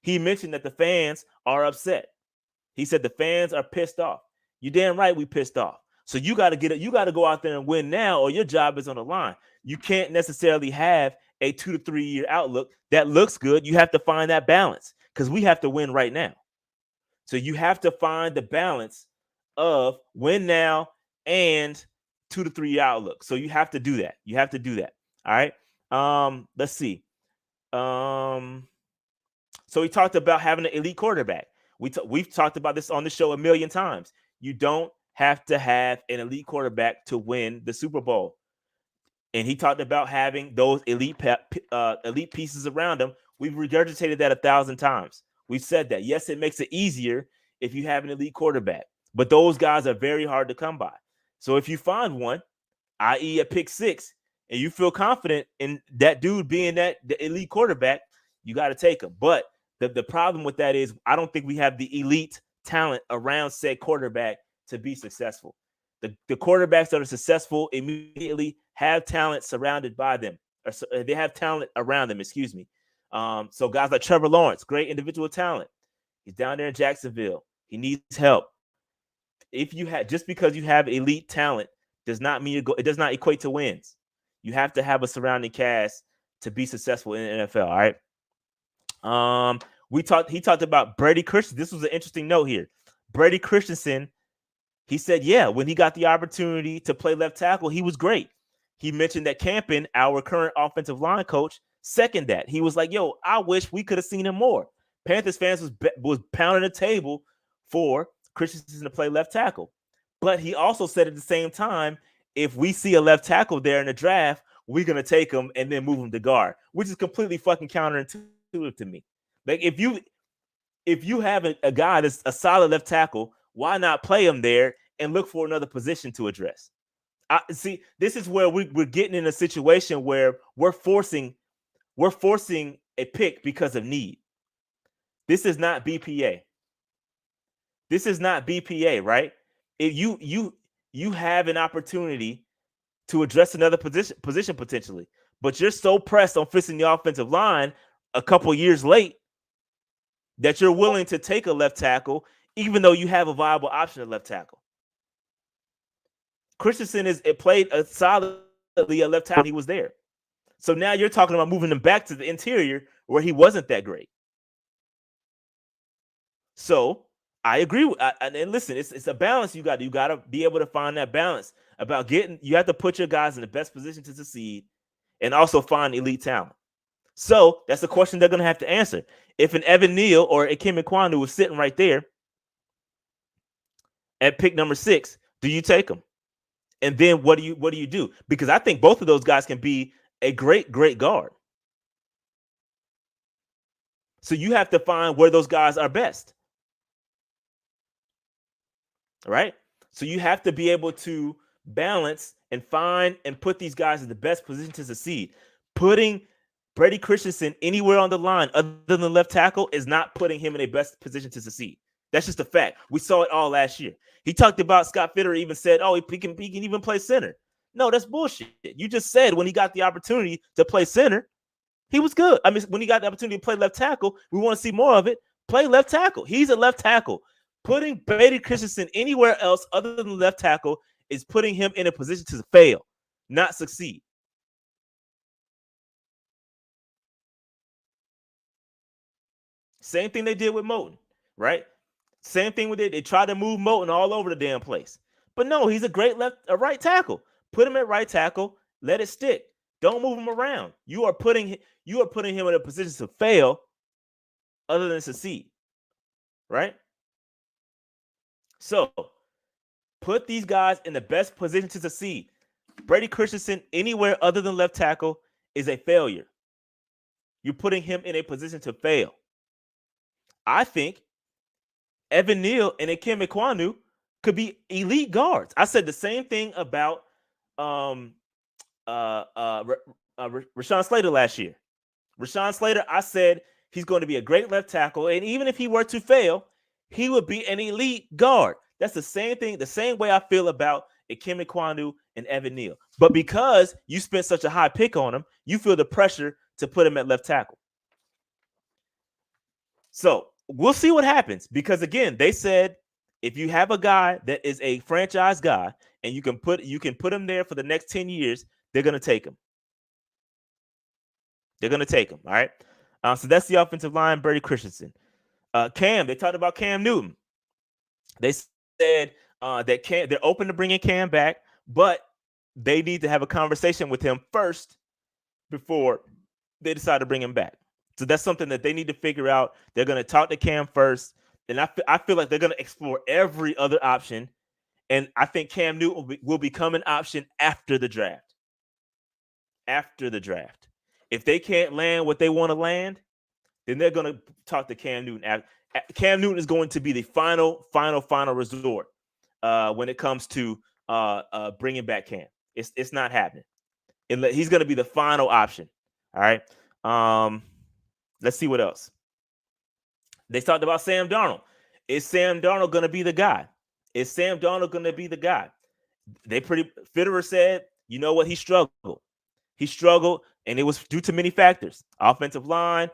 He mentioned that the fans are upset. He said the fans are pissed off. You damn right we pissed off. So you got to go out there and win now, or your job is on the line. You can't necessarily have a 2 to 3 year outlook that looks good. You have to find that balance because we have to win right now. So you have to find the balance of win now and 2 to 3 year outlook. So you have to do that. You have to do that. All right. Let's see. So we talked about having an elite quarterback. We've talked about this on the show a million times. You don't have to have an elite quarterback to win the Super Bowl. And he talked about having those elite pieces around him. We've regurgitated that 1,000 times. We've said that. Yes, it makes it easier if you have an elite quarterback, but those guys are very hard to come by. So if you find one, i.e. a pick 6, and you feel confident in that dude being the elite quarterback, you got to take him. But the problem with that is I don't think we have the elite talent around said quarterback to be successful. The quarterbacks that are successful immediately have talent surrounded by them, or they have talent around them, excuse me. So guys like Trevor Lawrence, great individual talent. He's down there in Jacksonville. He needs help. If you have, just because you have elite talent does not mean it does not equate to wins. You have to have a surrounding cast to be successful in the NFL. All right. He talked about Brady Christensen. This was an interesting note here. Brady Christensen, he said, yeah, when he got the opportunity to play left tackle, he was great. He mentioned that Campen, our current offensive line coach, seconded that. He was like, yo, I wish we could have seen him more. Panthers fans was pounding the table for Christensen to play left tackle. But he also said at the same time, if we see a left tackle there in the draft, we're going to take him and then move him to guard, which is completely fucking counterintuitive to me. Like if you have a guy that's a solid left tackle, why not play him there and look for another position to address? See, this is where we're getting in a situation where we're forcing a pick because of need. This is not BPA. This is not BPA, right? If you have an opportunity to address another position potentially, but you're so pressed on fixing the offensive line a couple years late that you're willing to take a left tackle, even though you have a viable option at left tackle. Christensen played solidly a left tackle. He was there. So now you're talking about moving him back to the interior where he wasn't that great. So I agree. And listen, it's a balance you got. You got to be able to find that balance about you have to put your guys in the best position to succeed and also find elite talent. So that's a question they're going to have to answer. If an Evan Neal or a Kim Ikwandu was sitting right there at pick number 6, do you take them? And then what do you do? Because I think both of those guys can be a great guard. So you have to find where those guys are best. All right? So you have to be able to balance and find and put these guys in the best position to succeed. Putting Brady Christensen anywhere on the line other than left tackle is not putting him in a best position to succeed. That's just a fact. We saw it all last year. He talked about Scott Fitterer even said, oh, he can even play center. No, that's bullshit. You just said when he got the opportunity to play center, he was good. I mean, when he got the opportunity to play left tackle, we want to see more of it. Play left tackle. He's a left tackle. Putting Brady Christensen anywhere else other than left tackle is putting him in a position to fail, not succeed. Same thing they did with Moton, right? Same thing with it. They tried to move Moton all over the damn place. But no, he's a great right tackle. Put him at right tackle. Let it stick. Don't move him around. You are putting him in a position to fail other than succeed. Right? So put these guys in the best position to succeed. Brady Christensen anywhere other than left tackle is a failure. You're putting him in a position to fail. I think Evan Neal and Ikem Ekwonu could be elite guards. I said the same thing about Rashawn Slater last year. Rashawn Slater, I said he's going to be a great left tackle, and even if he were to fail, he would be an elite guard. That's the same thing, the same way I feel about Ikem Ekwonu and Evan Neal. But because you spent such a high pick on him, you feel the pressure to put him at left tackle. So we'll see what happens, because again, they said if you have a guy that is a franchise guy and you can put him there for the next 10 years, they're going to take him. They're going to take him. All right. So that's the offensive line, Brady Christensen. Cam, they talked about Cam Newton. They said that they're open to bringing Cam back, but they need to have a conversation with him first before they decide to bring him back. So that's something that they need to figure out. They're going to talk to Cam first, and I feel like they're going to explore every other option, and I think Cam Newton will become an option after the draft. After the draft. If they can't land what they want to land, then they're going to talk to Cam Newton. Cam Newton is going to be the final resort when it comes to bringing back Cam. It's not happening. He's going to be the final option. All right. Let's see what else. They talked about Sam Darnold. Is Sam Darnold going to be the guy? Is Sam Darnold going to be the guy? Fitterer said, you know what? He struggled. And it was due to many factors. Offensive line,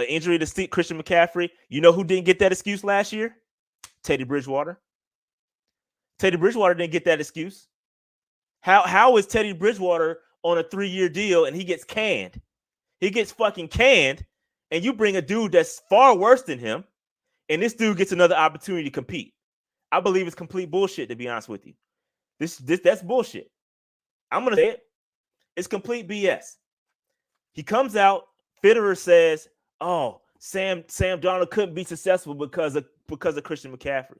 injury to Christian McCaffrey. You know who didn't get that excuse last year? Teddy Bridgewater. Teddy Bridgewater didn't get that excuse. How is Teddy Bridgewater on a 3-year deal and he gets canned? He gets fucking canned, and you bring a dude that's far worse than him, and this dude gets another opportunity to compete. I believe it's complete bullshit, to be honest with you. That's bullshit. I'm gonna say it. It's complete BS. He comes out. Fitterer says, "Oh, Sam Darnold couldn't be successful because of Christian McCaffrey.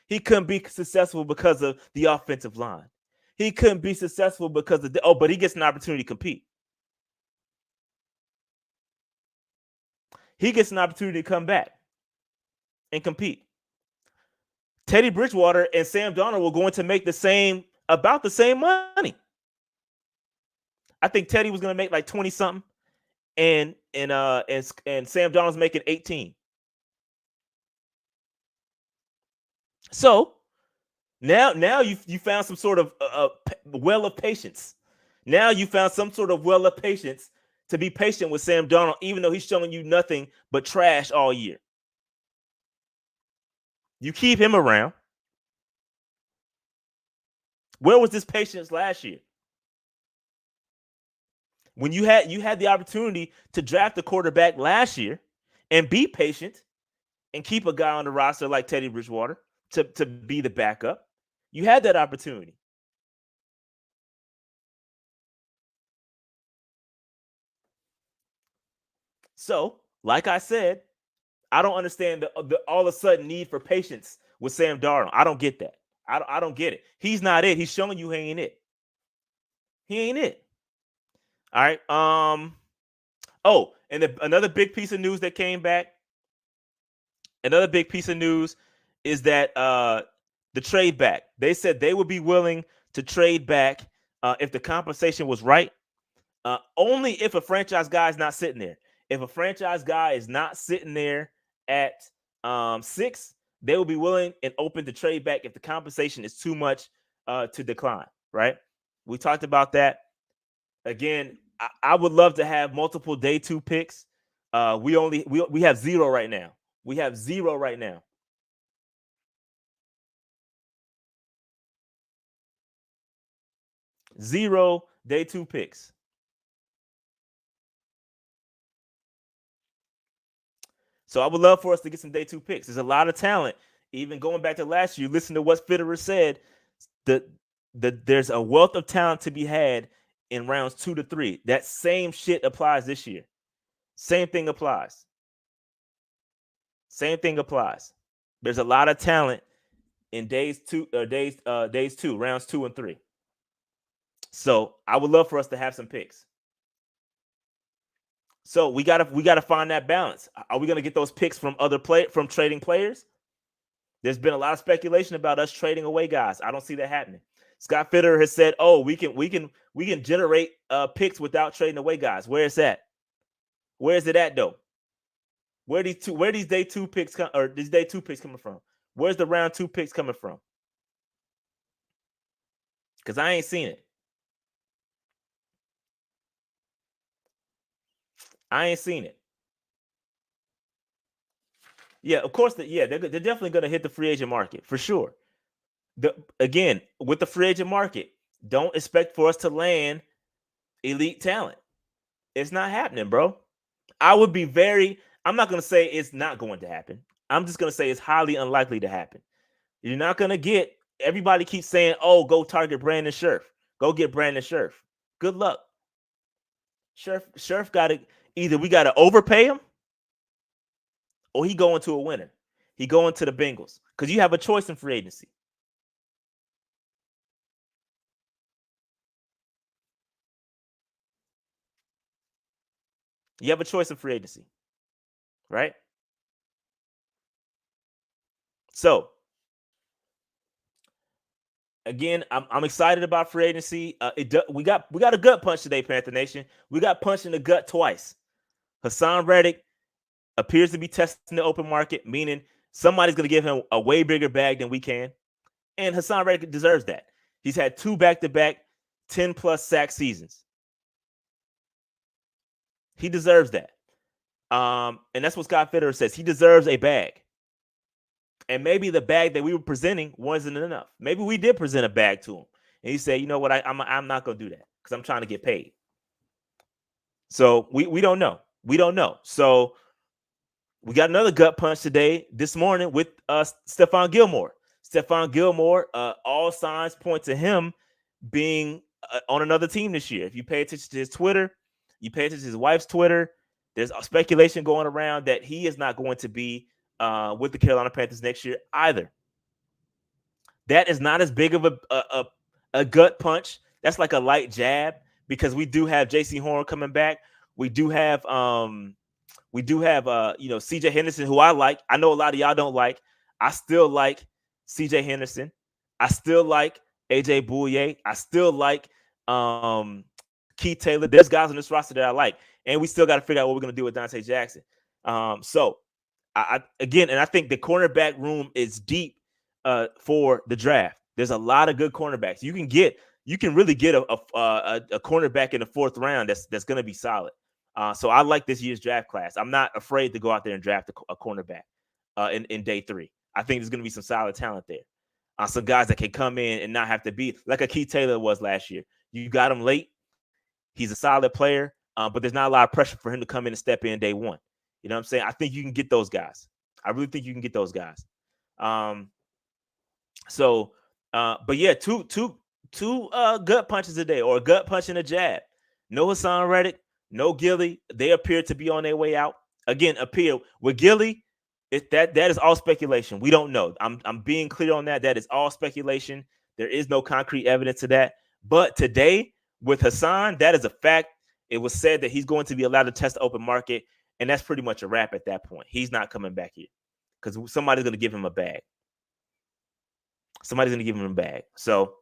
He couldn't be successful because of the offensive line. He couldn't be successful because of but he gets an opportunity to compete. He gets an opportunity to come back and compete. Teddy Bridgewater and Sam Darnold were going to make about the same money. I think Teddy was going to make like 20 something, and Sam Darnold's making 18. So now you found some sort of well of patience. Now you found some sort of well of patience to be patient with Sam Darnold, even though he's showing you nothing but trash all year. You keep him around. Where was this patience last year? When you had the opportunity to draft a quarterback last year and be patient and keep a guy on the roster like Teddy Bridgewater to be the backup, you had that opportunity. So, like I said, I don't understand the all of a sudden need for patience with Sam Darnold. I don't get that. I don't get it. He's not it. He's showing you he ain't it. He ain't it. All right. Oh, and another big piece of news that came back. Another big piece of news is that the trade back. They said they would be willing to trade back if the compensation was right. Only if a franchise guy is not sitting there. If a franchise guy is not sitting there at 6, they will be willing and open to trade back if the compensation is too much to decline. Right? We talked about that. Again, I would love to have multiple day 2 picks. We have 0 right now. We have 0 right now. Zero day 2 picks. So I would love for us to get some day 2 picks. There's a lot of talent. Even going back to last year, listen to what Fitterer said. There's a wealth of talent to be had in rounds 2 to 3. That same shit applies this year. Same thing applies. Same thing applies. There's a lot of talent in days 2, rounds 2 and 3. So I would love for us to have some picks. So we gotta find that balance. Are we gonna get those picks from from trading players? There's been a lot of speculation about us trading away guys. I don't see that happening. Scott Fitterer has said, "Oh, we can generate picks without trading away guys." Where is that? Where is it at though? Where these day 2 picks these day 2 picks coming from? Where's the round 2 picks coming from? Because I ain't seen it. I ain't seen it. Yeah, of course. They're definitely going to hit the free agent market for sure. Again, with the free agent market, don't expect for us to land elite talent. It's not happening, bro. I'm not going to say it's not going to happen. I'm just going to say it's highly unlikely to happen. You're not going to get, everybody keeps saying, oh, go target Brandon Scherf. Go get Brandon Scherf. Good luck. Scherf got to, either we got to overpay him or he going to a winner. He going to the Bengals because you have a choice in free agency. You have a choice in free agency, right? So, again, I'm excited about free agency. We got a gut punch today, Panther Nation. We got punched in the gut twice. Hassan Reddick appears to be testing the open market, meaning somebody's going to give him a way bigger bag than we can. And Hassan Reddick deserves that. He's had 2 back-to-back 10-plus sack seasons. He deserves that. And that's what Scott Fitterer says. He deserves a bag. And maybe the bag that we were presenting wasn't enough. Maybe we did present a bag to him. And he said, you know what, I'm not going to do that because I'm trying to get paid. So we don't know. We don't know. So we got another gut punch today, this morning, with Stephon Gilmore. Stephon Gilmore, all signs point to him being on another team this year. If you pay attention to his Twitter, you pay attention to his wife's Twitter, there's a speculation going around that he is not going to be with the Carolina Panthers next year either. That is not as big of a gut punch. That's like a light jab because we do have J.C. Horn coming back. We do have C.J. Henderson, who I like. I know a lot of y'all don't like. I still like C.J. Henderson. I still like A.J. Bouye. I still like Keith Taylor. There's guys on this roster that I like. And we still got to figure out what we're going to do with Dante Jackson. So, I think the cornerback room is deep for the draft. There's a lot of good cornerbacks. You can really get a cornerback in the 4th round that's going to be solid. So I like this year's draft class. I'm not afraid to go out there and draft a cornerback in day 3. I think there's going to be some solid talent there. Some guys that can come in and not have to be like a Keith Taylor was last year. You got him late. He's a solid player, but there's not a lot of pressure for him to come in and step in day 1. You know what I'm saying? I think you can get those guys. I really think you can get those guys. But yeah, two gut punches a day, or a gut punch and a jab. No Hassan Reddick, no Gilly. They appear to be on their way out. Again, appear with Gilly. That is all speculation. We don't know. I'm being clear on that. That is all speculation. There is no concrete evidence to that. But today with Hassan, that is a fact. It was said that he's going to be allowed to test the open market, and that's pretty much a wrap at that point. He's not coming back here because somebody's going to give him a bag. Somebody's going to give him a bag. So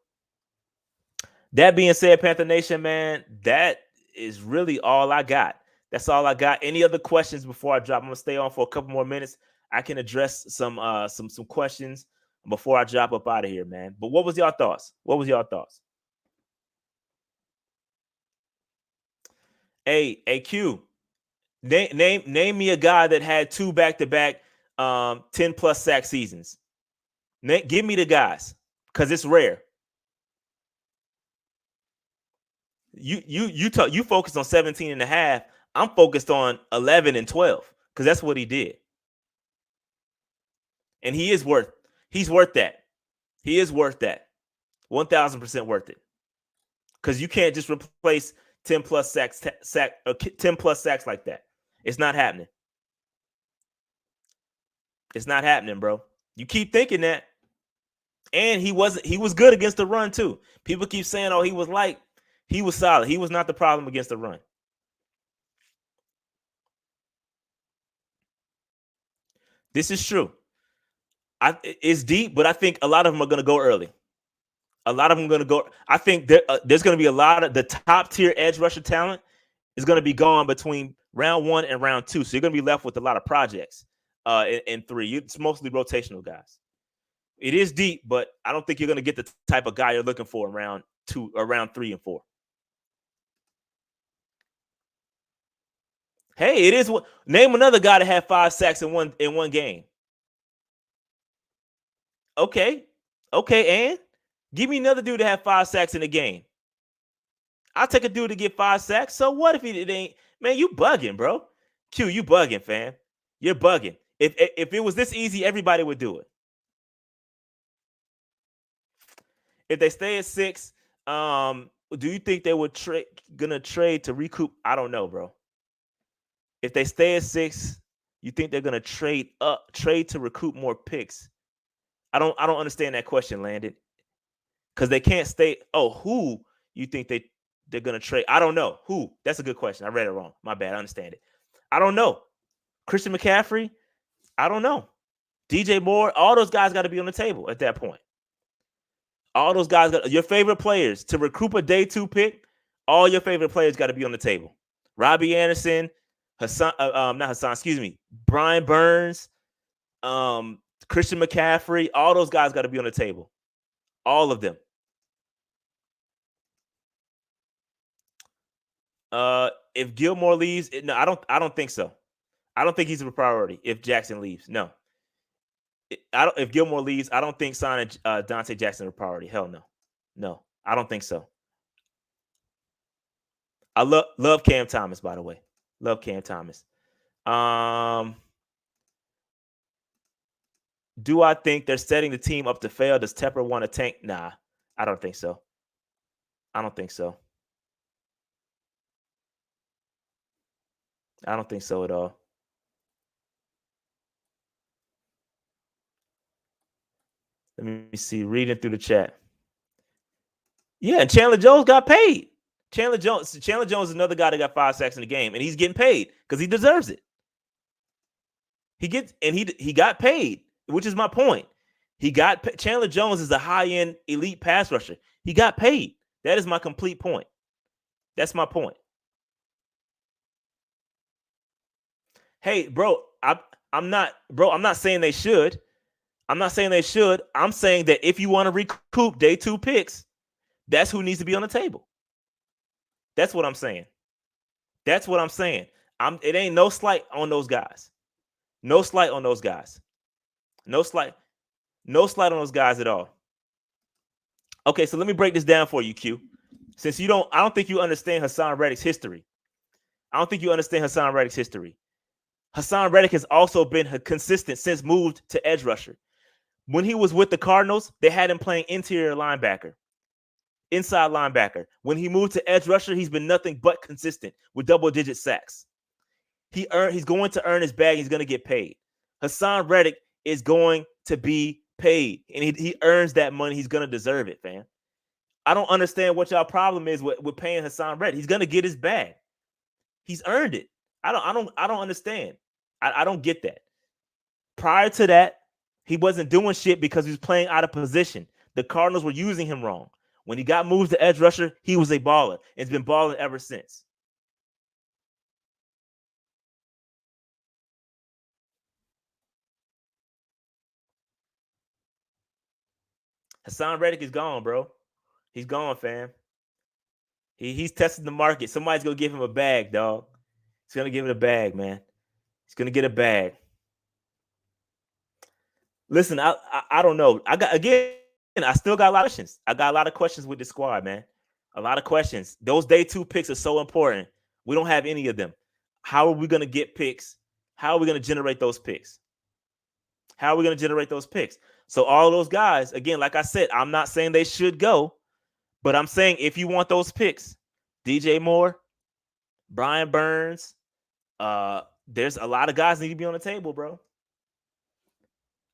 that being said, Panther Nation, man, that is really all I got. That's all I got. Any other questions before I drop? I'm going to stay on for a couple more minutes. I can address some questions before I drop up out of here, man. But what was y'all thoughts? Hey, Q, name me a guy that had 2 back-to-back 10-plus sack seasons. Give me the guys, because it's rare. You focused on 17 and a half. I'm focused on 11 and 12 because that's what he did. And he's worth that. He is worth that. 1,000% worth it. Because you can't just replace 10 plus sacks like that. It's not happening. It's not happening, bro. You keep thinking that. And he was good against the run too. People keep saying, oh, he was light. He was solid. He was not the problem against the run. This is true. It's deep, but I think a lot of them are going to go early. A lot of them are going to go. I think there's going to be a lot of the top tier edge rusher talent is going to be gone between round 1 and round 2. So you're going to be left with a lot of projects in 3. It's mostly rotational guys. It is deep, but I don't think you're going to get the type of guy you're looking for in round 2 or round 3 and 4. Hey, it is. Name another guy that had 5 sacks in one game. Okay, and give me another dude that had 5 sacks in a game. I'll take a dude to get 5 sacks. So what if it ain't? Man, you bugging, bro. Q, you bugging, fam. You're bugging. If it was this easy, everybody would do it. If they stay at 6, do you think they would gonna trade to recoup? I don't know, bro. If they stay at 6, you think they're gonna trade to recoup more picks? I don't understand that question, Landon. Because they can't stay. Oh, who you think they're gonna trade? I don't know. Who? That's a good question. I read it wrong. My bad. I understand it. I don't know. Christian McCaffrey? I don't know. DJ Moore? All those guys got to be on the table at that point. All those guys got your favorite players to recoup a day 2 pick. All your favorite players got to be on the table. Robbie Anderson, Brian Burns, Christian McCaffrey, all those guys got to be on the table. All of them. If Gilmore leaves, no, I don't think so. I don't think he's a priority if Jackson leaves. No. If Gilmore leaves, I don't think signing Dante Jackson is a priority. Hell no. No, I don't think so. I love Cam Thomas, by the way. Love Cam Thomas. Do I think they're setting the team up to fail? Does Tepper want to tank? Nah, I don't think so. I don't think so at all. Let me see. Reading through the chat. Yeah, and Chandler Jones got paid. Chandler Jones is another guy that got 5 sacks in the game, and he's getting paid because he deserves it. He got paid, which is my point. Chandler Jones is a high-end elite pass rusher. He got paid. That is my complete point. That's my point. Hey, bro, I'm not saying they should. I'm not saying they should. I'm saying that if you want to recoup day 2 picks, that's who needs to be on the table. That's what I'm saying. It ain't no slight on those guys. No slight on those guys. No slight on those guys at all. Okay, so let me break this down for you, Q. Since I don't think you understand Hassan Reddick's history. Hassan Reddick has also been consistent since moved to edge rusher. When he was with the Cardinals, they had him playing inside linebacker. When he moved to edge rusher, he's been nothing but consistent with double-digit sacks. He's going to earn his bag. He's going to get paid. Hassan Reddick is going to be paid, and he earns that money. He's going to deserve it, fam. I don't understand what y'all problem is with paying Hassan Reddick. He's going to get his bag. He's earned it. I don't understand. I don't get that. Prior to that, he wasn't doing shit because he was playing out of position. The Cardinals were using him wrong. When he got moved to edge rusher, he was a baller. It's been balling ever since. Hassan Reddick is gone, bro. He's gone, fam. He's testing the market. Somebody's going to give him a bag, dog. He's going to give it a bag, man. He's going to get a bag. Listen, I don't know. I still got a lot of questions. I got a lot of questions with the squad, man. A lot of questions. Those day 2 picks are so important. We don't have any of them. How are we going to get picks? How are we going to generate those picks? How are we going to generate those picks? So all those guys, again, like I said, I'm not saying they should go, but I'm saying if you want those picks, DJ Moore, Brian Burns, there's a lot of guys need to be on the table, bro.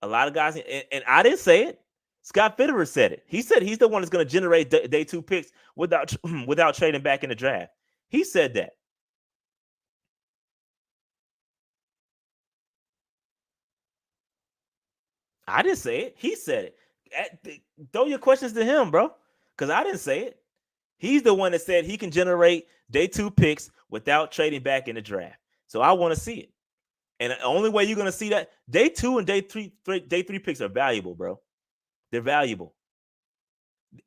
A lot of guys, and I didn't say it. Scott Fitterer said it. He said he's the one that's going to generate day 2 picks without trading back in the draft. He said that. I didn't say it. He said it. Throw your questions to him, bro, because I didn't say it. He's the one that said he can generate day 2 picks without trading back in the draft. So I want to see it. And the only way you're going to see that, day 2 and day 3 picks are valuable, bro. They're valuable.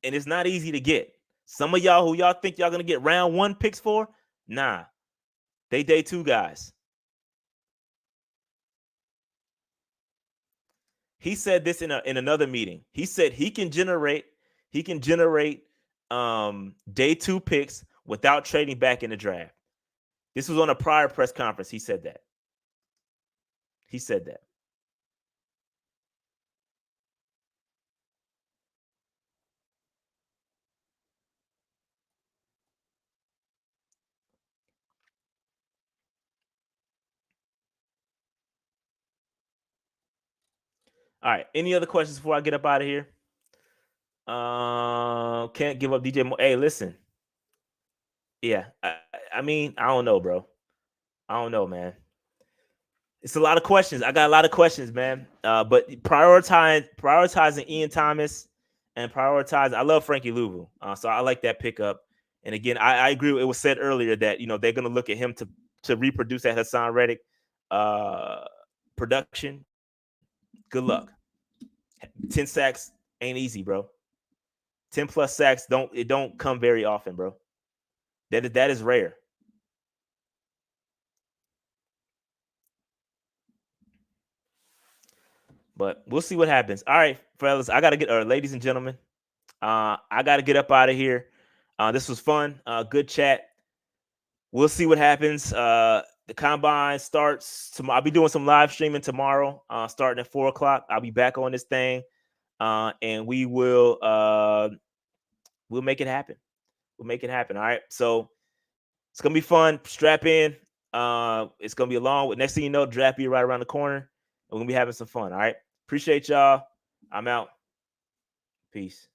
And it's not easy to get. Some of y'all who y'all think y'all going to get round 1 picks for, nah. They day 2 guys. He said this in another meeting. He said he can generate day 2 picks without trading back in the draft. This was on a prior press conference. He said that. All right. Any other questions before I get up out of here? Can't give up DJ Moore. Hey, listen. Yeah. I mean, I don't know, bro. I don't know, man. It's a lot of questions. I got a lot of questions, man. But prioritizing Ian Thomas and prioritizing. I love Frankie Louvu. So I like that pickup. And again, I agree. It was said earlier that they're going to look at him to reproduce that Hassan Reddick production. Good luck. 10 sacks ain't easy, bro. 10 plus sacks don't come very often, bro. That is rare. But we'll see what happens. All right, fellas, I gotta get, or ladies and gentlemen, I gotta get up out of here. This was fun. Good chat. We'll see what happens. The combine starts tomorrow. I'll be doing some live streaming tomorrow, starting at 4:00. I'll be back on this thing, and we'll make it happen. We'll make it happen. All right. So it's gonna be fun. Strap in. It's gonna be a long. Next thing you know, draft be right around the corner, and we're gonna be having some fun. All right. Appreciate y'all. I'm out. Peace.